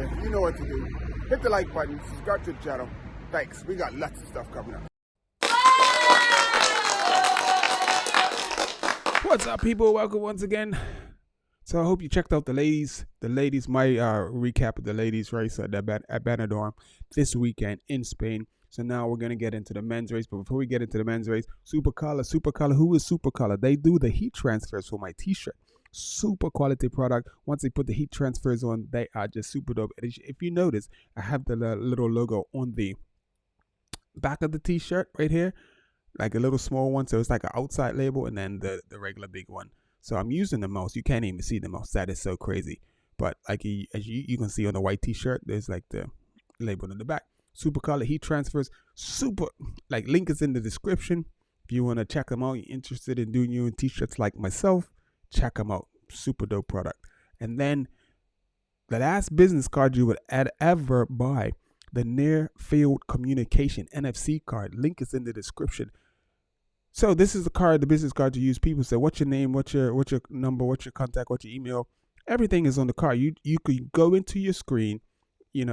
you. You know what to do. Hit the like button, subscribe to the channel. Thanks. We got lots of stuff coming up. What's up, people? Welcome once again. So I hope you checked out the ladies. My recap of the ladies race at Benidorm this weekend in Spain. So now we're gonna get into the men's race. But before we get into the men's race, Supacolour. Who is Supacolour? They do the heat transfers for my T-shirt. Super quality product. Once they put the heat transfers on, they are just super dope. And if you notice, I have the little logo on the back of the T-shirt right here, like a little small one. So it's like an outside label, and then the regular big one. So I'm using the mouse. You can't even see the mouse. That is so crazy. But like as you can see on the white T-shirt, there's like the label in the back. Supacolour heat transfers. Super. Like, link is in the description. If you want to check them out, you're interested in doing your own T-shirts like myself, check them out. Super dope product. And then the last business card you would ever buy, the Near Field Communication NFC card. Link is in the description. So this is the business card you use. People say, what's your name, what's your number, what's your contact, what's your email? Everything is on the card. You could go into your screen, you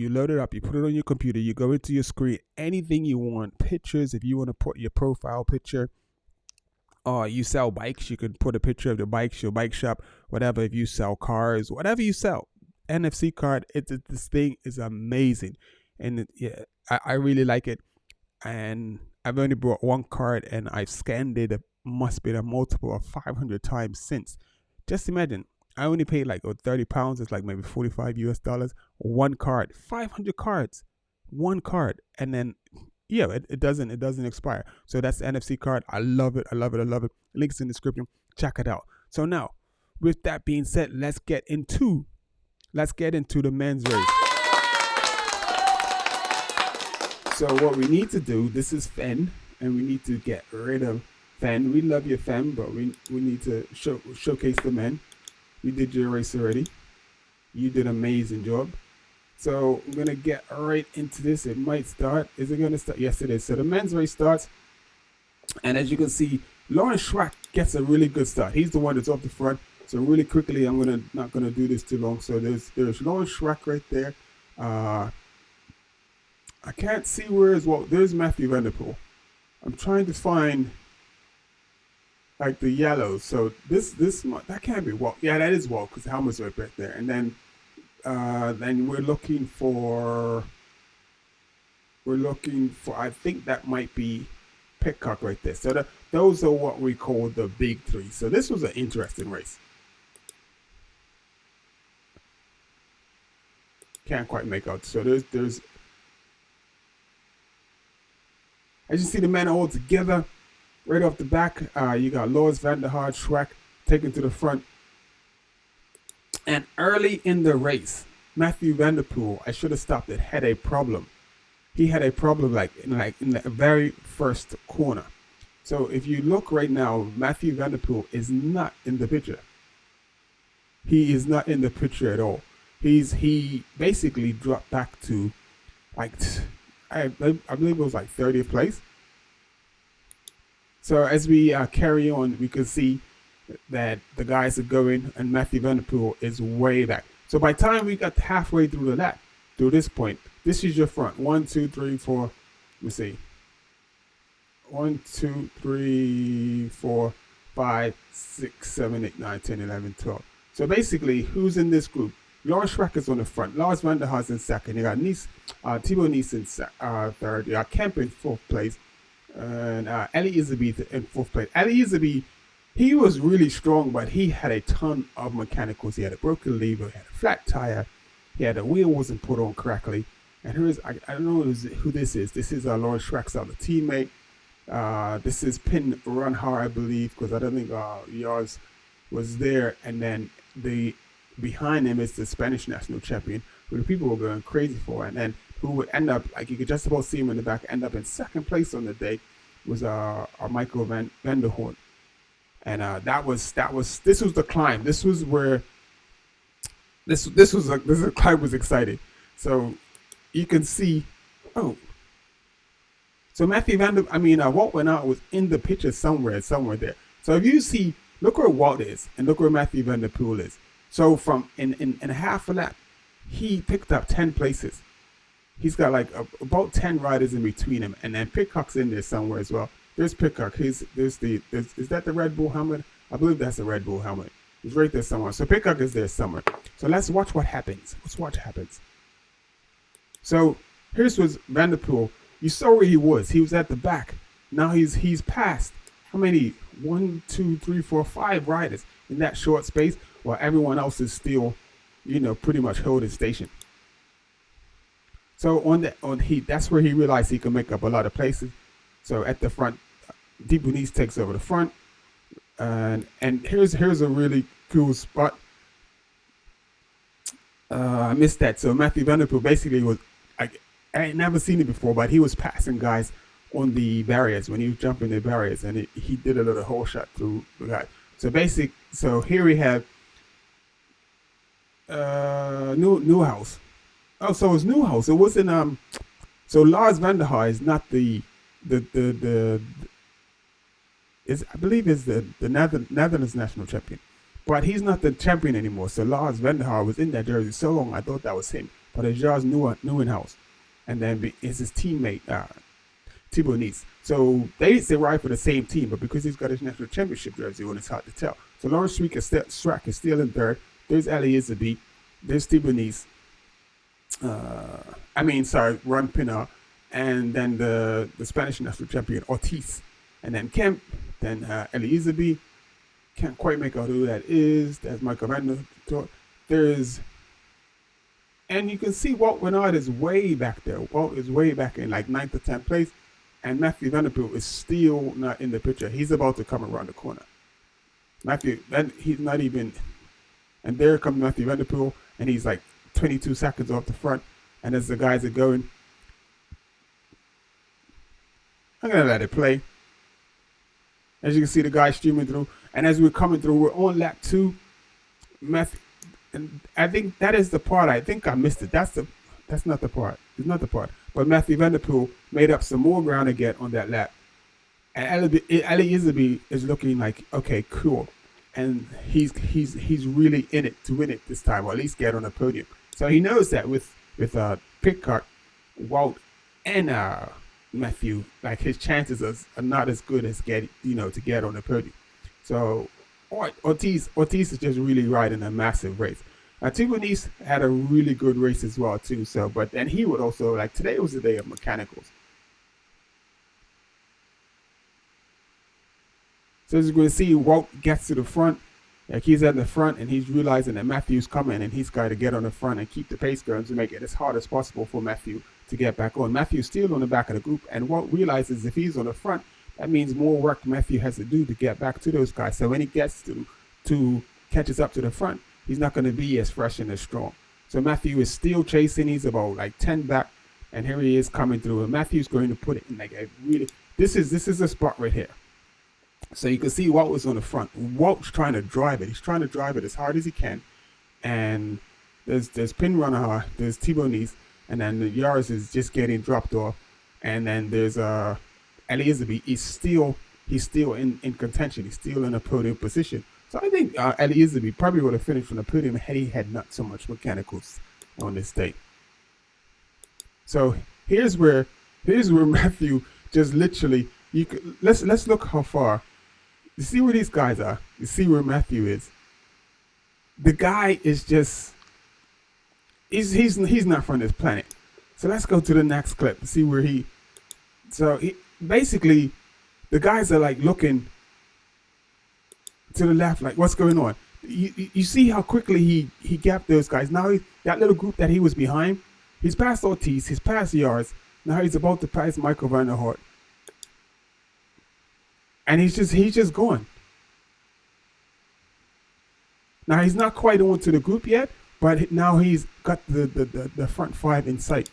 load it up, you put it on your computer, you go into your screen, anything you want, pictures, if you want to put your profile picture, or you sell bikes, you could put a picture of the bikes, your bike shop, whatever. If you sell cars, whatever you sell, NFC card, this thing is amazing. And I really like it. And I've only brought one card, and I've scanned it. It must be a multiple of 500 times since. Just imagine, I only paid like £30. It's like maybe $45 US. One card, 500 cards, one card, and then it doesn't expire. So that's the NFC card. I love it. Links in the description. Check it out. So now, with that being said, let's get into the men's race. So what we need to do, this is Fen, and we need to get rid of Fen. We love you, Fen, but we need to showcase the men. We did your race already. You did an amazing job. So I'm going to get right into this. It might start. Is it going to start? Yes, it is. So the men's race starts. And as you can see, Lawrence Schrack gets a really good start. He's the one that's off the front. So really quickly, I'm not going to do this too long. So there's Lawrence Schrack right there. I can't see where is Wout. There's Matthew Van Der Poel. I'm trying to find like the yellows. So this that can't be Wout. Yeah, that is Wout because the helmet's right back there. And then we're looking for. I think that might be Pitcock right there. So those are what we call the big three. So this was an interesting race. Can't quite make out. So there's. As you see, the men are all together. Right off the back, you got Lars van der Haar, Schrack taken to the front. And early in the race, Matthew Van Der Poel, I should have stopped it, had a problem. He had a problem in the very first corner. So if you look right now, Matthew Van Der Poel is not in the picture. He is not in the picture at all. He basically dropped back to like I believe it was like 30th place. So as we carry on, we can see that the guys are going, and Matthew Van Der Poel is way back. So by the time we got halfway through this point, this is your front. 1, 2, 3, 4. Let me see. 1, 2, 3, 4, 5, 6, 7, 8, 9, 10, 11, 12. So basically, who's in this group? Lawrence Schrack is on the front. Lars van der Haar's in second. You got Thibaut Nice in third. You got Kemp in fourth place. And Eli Iserbyt in fourth place. Eli Iserbyt, he was really strong, but he had a ton of mechanicals. He had a broken lever, he had a flat tire, he had a wheel wasn't put on correctly. And here's, I don't know who this is. This is Lawrence Schrack's other teammate. This is Pin Runhar, I believe, because I don't think yours was there. And then behind him is the Spanish national champion, who the people were going crazy for. And then who would end up, like you could just about see him in the back, end up in second place on the day, was Michael van der Hoorn. And this was the climb. This was where this climb was exciting. So you can see, so Matthew Wout went out, was in the picture somewhere there. So if you see, look where Wout is and look where Matthew Van Der Poel is. So from in half a lap, he picked up 10 places. He's got like about 10 riders in between him, and then Pitcock's in there somewhere as well. There's Pitcock. Is that the Red Bull helmet? I believe that's the Red Bull helmet. He's right there somewhere. So Pitcock is there somewhere. So let's watch what happens. Let's watch what happens. So here's was Vanderpool. You saw where he was. He was at the back. Now he's passed how many? 1, 2, 3, 4, 5 riders in that short space, while everyone else is still, pretty much holding station. So that's where he realized he could make up a lot of places. So at the front, Dibounis takes over the front, and here's a really cool spot. I missed that. So Mathieu van der Poel basically was, I ain't never seen it before, but he was passing guys on the barriers when he was jumping the barriers, and he did a little hole shot through the guy. So here we have Newhouse. Oh, so it's Newhouse. It wasn't So Lars van der Haar is not I believe is the Netherlands national champion, but he's not the champion anymore. So Lars van der Haar was in that jersey so long, I thought that was him, but it's Lars Nieuwenhuis, and then it's his teammate Thibaut Nice. So they ride for the same team, but because he's got his national championship jersey on, it's hard to tell. So Lawrence Strack is still in third. There's Ali Izabi. There's Thibaut Nice. Ron Pinar, and then the Spanish national champion Ortiz, and then Kemp, then Ali Izabi. Can't quite make out who that is. There's Michael Van der. And you can see Wout Renard is way back there. Wout is way back in like 9th or 10th place, and Mathieu van der Poel is still not in the picture. He's about to come around the corner. He's not even, and there comes Mathieu van der Poel, and he's like 22 seconds off the front, and as the guys are going, I'm gonna let it play. As you can see, the guy streaming through, and as we're coming through, we're on lap 2. And I think that is the part. I think I missed it. That's not the part. It's not the part. But Mathieu van der Poel made up some more ground again on that lap, and Ali Izabi is looking like, okay, cool, and he's really in it to win it this time, or at least get on the podium. So he knows that with Pitcock, Wout, and Mathieu, like his chances are not as good as to get on the podium. So Ortiz is just really riding a massive race. Thibaut Nice had a really good race as well too. So, but then he would also, like, today was the day of mechanicals. So as you're going to see, Wout gets to the front. Like, he's at the front, and he's realizing that Matthew's coming, and he's got to get on the front and keep the pace going to make it as hard as possible for Mathieu to get back on. Matthew's still on the back of the group, and Wout realizes if he's on the front, that means more work Mathieu has to do to get back to those guys. So when he gets to catches up to the front, he's not going to be as fresh and as strong. So Mathieu is still chasing. He's about like 10 back, and here he is coming through. And Matthew's going to put it in like a really. This is a spot right here. So you can see Wout was on the front. Wout's trying to drive it. He's trying to drive it as hard as he can. And there's Pin Runner, there's Thibaut Nice, and then the Yaris is just getting dropped off. And then there's Ali Izabi. He's still in contention. He's still in a podium position. So I think Ali Izabi probably would have finished on the podium had he had not so much mechanicals on this day. So here's where Mathieu just literally let's look how far. You see where these guys are. You see where Mathieu is. The guy is just he's not from this planet. So let's go to the next clip and see where he basically the guys are like looking to the left, like, what's going on? You see how quickly he gapped those guys. Now that little group that he was behind, he's past Ortiz, he's past Yards. Now he's about to pass Michael Van der Hart. And he's just going. Now he's not quite on to the group yet, but now he's got the front five in sight.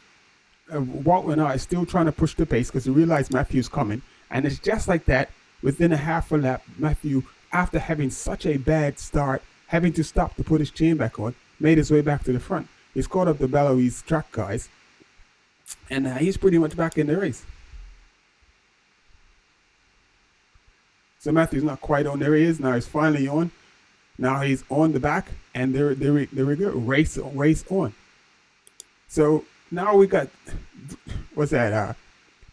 Wout Renard is still trying to push the pace because he realized Matthew's coming. And it's just like that, within a half a lap, Mathieu, after having such a bad start, having to stop to put his chain back on, made his way back to the front. He's caught up the Belarus track guys, and he's pretty much back in the race. So Matthew's not quite on. There he is. Now he's finally on. Now he's on the back, and there we go. Race on. So now we got, what's that?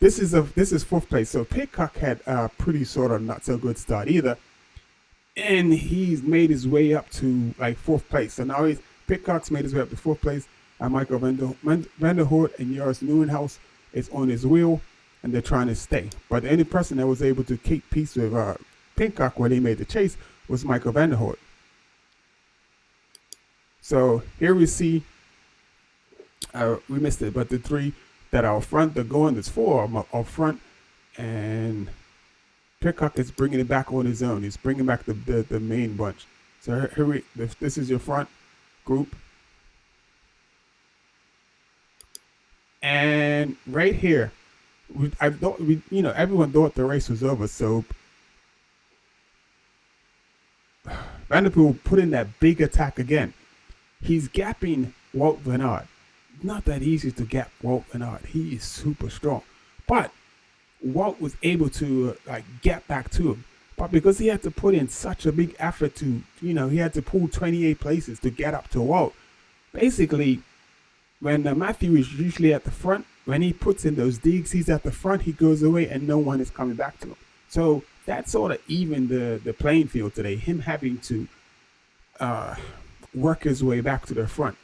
This is fourth place. So Pitcock had a pretty sort of not so good start either, and he's made his way up to like fourth place. So now Pitcock's made his way up to fourth place, and Michael Vanderhoort and Joris Nieuwenhuis is on his wheel, and they're trying to stay. But the only person that was able to keep peace with Pitcock when he made the chase was Michael Vanderhoort. So here we see, we missed it, but the three that are up front, they're going, there's four up front, and Pitcock is bringing it back on his own. He's bringing back the main bunch. So here this is your front group. And right here, everyone thought the race was over, so Vanderpool put in that big attack again. He's gapping Wout van Aert. Not that easy to gap Wout van Aert. He is super strong. But Wout was able to get back to him. But because he had to put in such a big effort to, he had to pull 28 places to get up to Wout. Basically, when Matthew is usually at the front, when he puts in those digs, he's at the front, he goes away, and no one is coming back to him. So that sort of evened the playing field today, him having to work his way back to the front.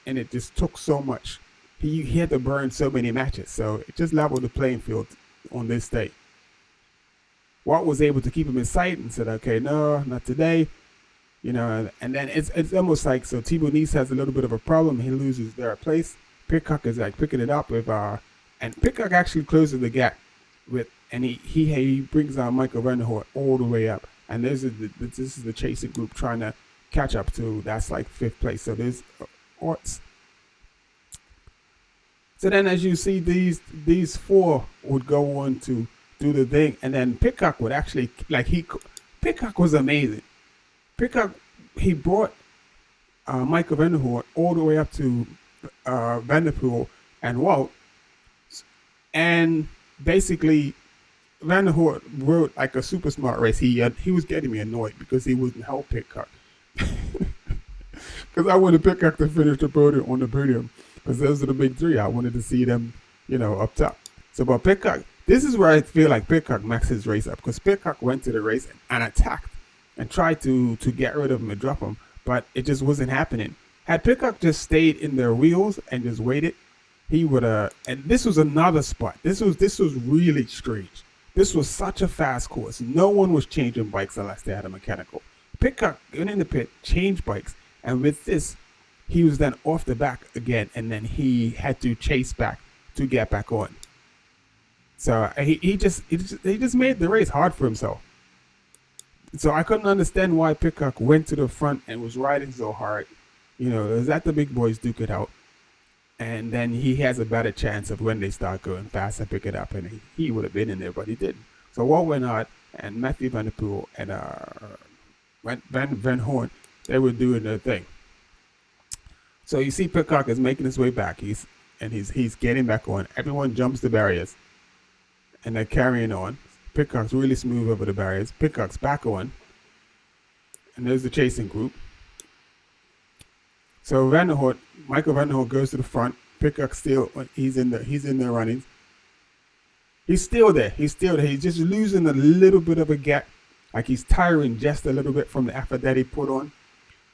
And it just took so much. He had to burn so many matches. So it just leveled the playing field on this day. Wout was able to keep him in sight and said, okay, no, not today. And then it's almost like, so Thibaut Nice has a little bit of a problem. He loses their place. Pitcock is picking it up with, and Pitcock actually closes the gap with, and he brings Michael Vanderhoort all the way up. And this is the chasing group trying to catch up to, that's like fifth place. So there's Orts. So then, as you see, these four would go on to do the thing, and then Pitcock would actually Pitcock was amazing. Pitcock, he brought Michael Vanderhoort all the way up to Vanderpool and Wout, and basically Vanderhoort rode like a super smart race. He was getting me annoyed because he wouldn't help Pitcock. Because I wanted Pitcock to finish the podium on the podium, because those are the big three. I wanted to see them, up top. So, but Pitcock, this is where I feel like Pitcock maxed his race up, because Pitcock went to the race and attacked and tried to get rid of him and drop him, but it just wasn't happening. Had Pitcock just stayed in their wheels and just waited, he would have. And this was another spot. This was really strange. This was such a fast course. No one was changing bikes unless they had a mechanical. Pitcock went in the pit, changed bikes. And with this, he was then off the back again, and then he had to chase back to get back on. So he just made the race hard for himself. So I couldn't understand why Pitcock went to the front and was riding so hard. Let the big boys duke it out, and then he has a better chance of when they start going fast and pick it up, and he would have been in there, but he didn't. So Wout van Aert and Mathieu van der Poel and Van Horn, they were doing their thing. So you see Pitcock is making his way back. He's getting back on. Everyone jumps the barriers, and they're carrying on. Pitcock's really smooth over the barriers. Pitcock's back on, and there's the chasing group. So Michael Vanderhoort goes to the front. Pitcock still, he's in the runnings. He's still there. He's just losing a little bit of a gap, like he's tiring just a little bit from the effort that he put on.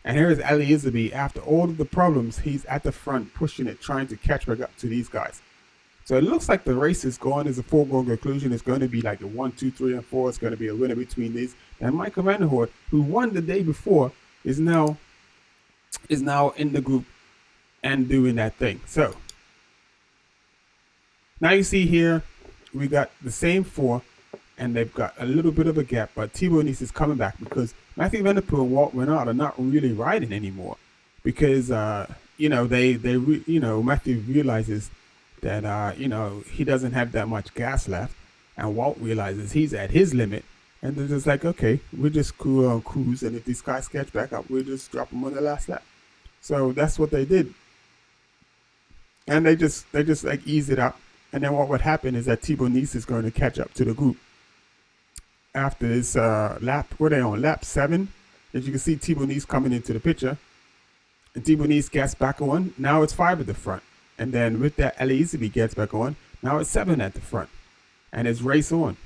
And here's Ali Izabi. After all of the problems, he's at the front pushing it, trying to catch back up to these guys. So it looks like the race is going as a foregone conclusion. It's going to be like a 1, 2, 3, and 4. It's going to be a winner between these. And Michael Vanderhoort, who won the day before, is now in the group and doing that thing. So now you see here, we got the same four, and they've got a little bit of a gap, but Thibaut Nice is coming back because Mathieu van der Poel and Wout van Aert are not really riding anymore, because Matthew realizes that he doesn't have that much gas left, and Wout realizes he's at his limit, and they're just like, okay, we'll just cruise, and if these guys catch back up, we'll just drop them on the last lap. So that's what they did, and they just like ease it up. And then what would happen is that Thibaut Nice is going to catch up to the group after this lap. Were they on lap 7? As you can see, Thibaut Nice coming into the picture, and Thibaut Nice gets back on. Now it's 5 at the front. And then with that, Elizabeth gets back on. Now it's 7 at the front. And it's race on.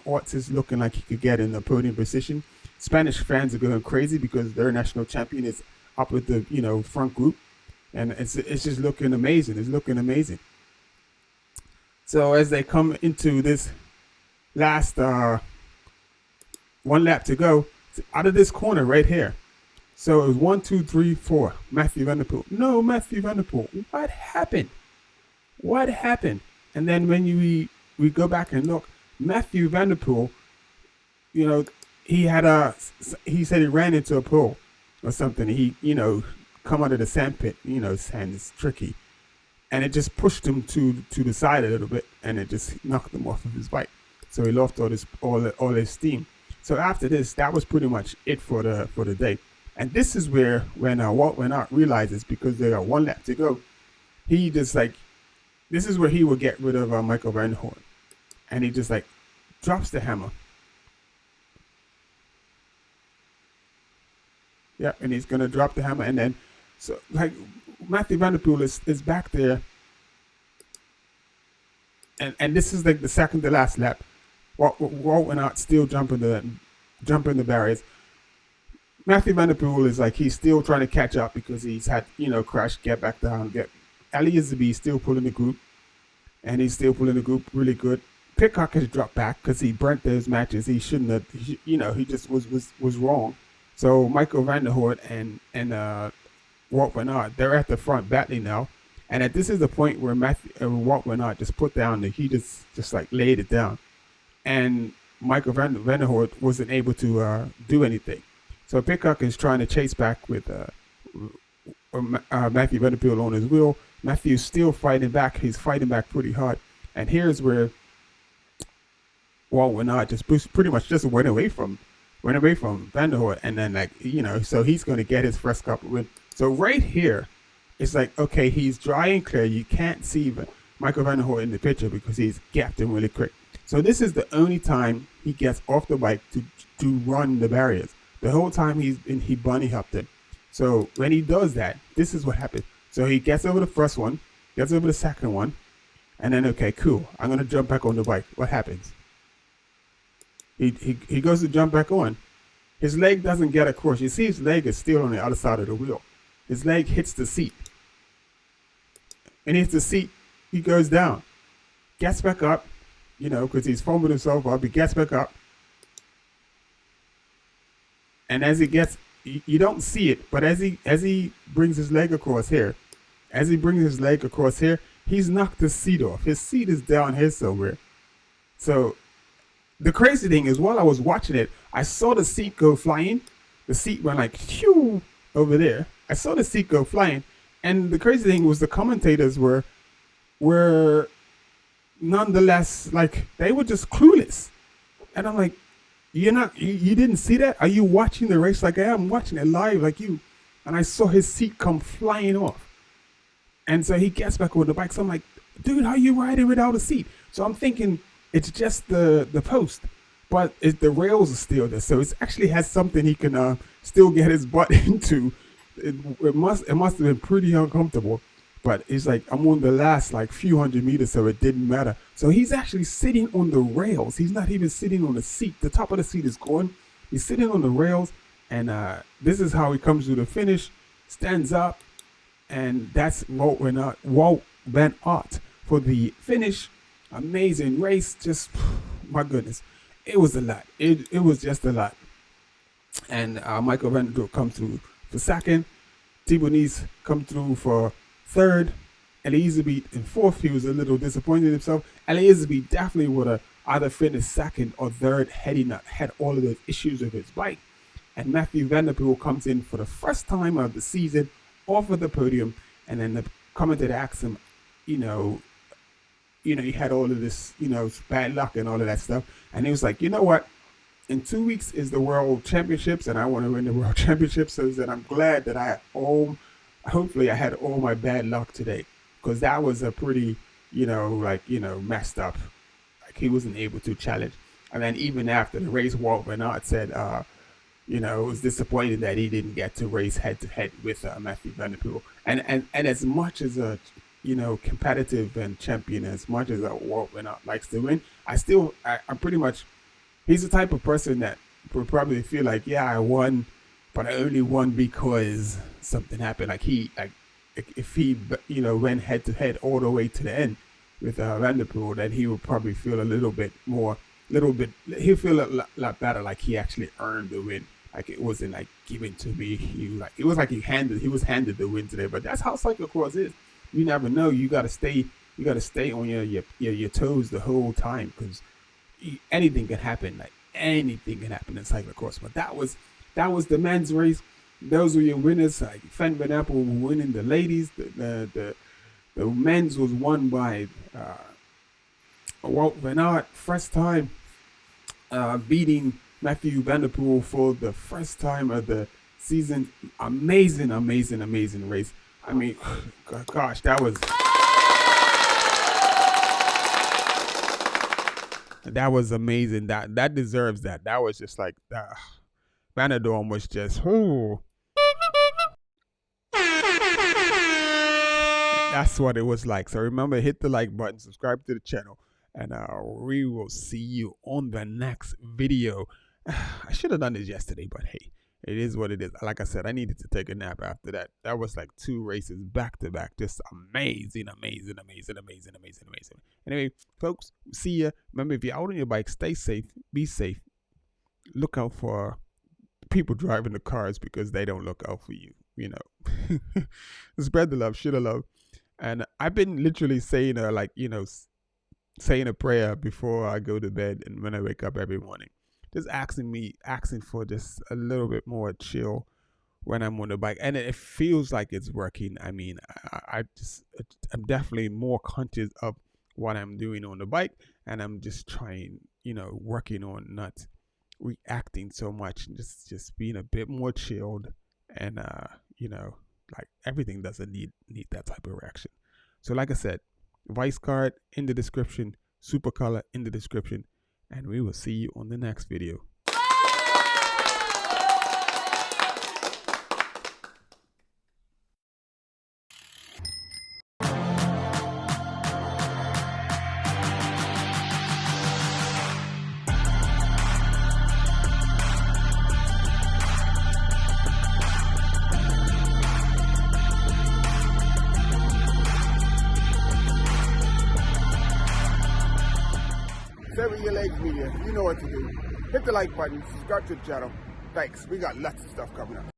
Orts is looking like he could get in the podium position. Spanish fans are going crazy because their national champion is up with the, front group. And it's just looking amazing. It's looking amazing. So as they come into this last 1 lap to go, out of this corner right here. So it was 1, 2, 3, 4. Matthew Van Der Poel. No, Matthew Van Der Poel. What happened? What happened? And then when we go back and look, Matthew Van Der Poel, he said he ran into a pool or something. He, come out of the sand pit. Sand is tricky. And it just pushed him to the side a little bit, and it just knocked him off of his bike. So he lost all his steam. So after this, that was pretty much it for the day. And this is where when Wout went out realizes, because they got 1 lap to go, he just this is where he will get rid of Michael Van Hoorn. And he just drops the hammer. Yeah, and he's gonna drop the hammer, and then so Matthew Van Der Poel is back there. And this is the second to last lap. Wout went out still jumping the barriers. Matthew Van Der Poel is he's still trying to catch up because he's had, crash, get back down, Ali Izabi still pulling the group, and he's still pulling the group really good. Pidcock has dropped back because he burnt those matches. He shouldn't have, he just was wrong. So Michael Van Der Hoorn and Wout van Aert, they're at the front battling now. And this is the point where Wout van Aert just put down he just laid it down. And Michael Van Der Hoorn wasn't able to do anything. So Pidcock is trying to chase back with Matthew Van Der Poel on his wheel. Matthew's still fighting back. He's fighting back pretty hard. And here's where Wout van Aert just pretty much just went away from Van Der Hoorn. And then so he's going to get his first couple win. So right here, it's okay, he's dry and clear. You can't see Michael Van Der Hoorn in the picture because he's gapped him really quick. So this is the only time he gets off the bike to run the barriers. The whole time he bunny hopped it. So when he does that, this is what happens. So he gets over the first one, gets over the second one, and then, okay, cool, I'm going to jump back on the bike. What happens? He goes to jump back on. His leg doesn't get across. You see his leg is still on the other side of the wheel. His leg hits the seat. And hits the seat, he goes down. Gets back up, because he's foaming himself up. He gets back up. And as he gets, you don't see it, but as he brings his leg across here, he's knocked his seat off. His seat is down here somewhere. So the crazy thing is, while I was watching it, I saw the seat go flying. The seat went phew over there. I saw the seat go flying. And the crazy thing was the commentators were nonetheless, they were just clueless. And I'm like, you didn't see that? Are you watching the race like I am? I'm watching it live like you. And I saw his seat come flying off. And so he gets back on the bike. So I'm like, dude, how are you riding without a seat? So I'm thinking it's just the post, but the rails are still there. So it actually has something he can still get his butt into. It must have been pretty uncomfortable. But it's I'm on the last few hundred meters, so it didn't matter. So he's actually sitting on the rails. He's not even sitting on the seat. The top of the seat is gone. He's sitting on the rails, and this is how he comes to the finish, stands up, and that's Wout van Aert for the finish. Amazing race. Just, my goodness. It was a lot. It was just a lot. And Michael Van Der Poel comes through for second. Thibaut Nice come through for third. Elizabeth in fourth. He was a little disappointed in himself. Elizabeth definitely would have either finished second or third had he not had all of those issues with his bike. And Matthew Van Der Poel comes in for the first time of the season off of the podium. And then the commentator asks him, he had all of this, bad luck and all of that stuff. And he was like, you know what? In 2 weeks is the World Championships, and I want to win the World Championships. So that I'm glad that hopefully I had all my bad luck today, because that was a pretty, messed up. He wasn't able to challenge. And then even after the race, Wout van Aert said, it was disappointing that he didn't get to race head to head with Matthew Van Der Poel. And as much as a competitive and champion, as much as Wout likes to win, I'm pretty much, he's the type of person that would probably feel like, yeah, I won, but I only won because something happened. Like if he went head to head all the way to the end with Van Der Poel, then he would probably feel he'll feel a lot better, like he actually earned the win. Like it wasn't like given to me. It was like he was handed the win today. But that's how cyclocross is. You never know. You gotta stay on your toes the whole time, because anything can happen. Like anything can happen in cyclocross. But that was the men's race. Those were your winners. Like Van Der Poel winning the ladies. The men's was won by Wout van Aert, first time beating Matthew Van Der Poel for the first time of the season. Amazing race. I mean, gosh, that was amazing. That deserves that. That was just like Benidorm was just that's what it was like. So remember, hit the like button, subscribe to the channel, and we will see you on the next video. I should have done this yesterday, but hey, it is what it is. Like I said, I needed to take a nap after that. That was like 2 races back to back. Just amazing. Anyway, folks, see ya. Remember, if you're out on your bike, stay safe, be safe. Look out for people driving the cars, because they don't look out for you. Spread the love, share the love. And I've been literally saying saying a prayer before I go to bed and when I wake up every morning. Just asking for just a little bit more chill when I'm on the bike. And it feels like it's working. I mean, I'm definitely more conscious of what I'm doing on the bike. And I'm just trying, working on not reacting so much. Just being a bit more chilled. And, like everything doesn't need that type of reaction. So like I said, Vice card in the description, Supacolour in the description, and we will see you on the next video. Sever your legs media. You know what to do. Hit the like button, subscribe to the channel. Thanks. We got lots of stuff coming up.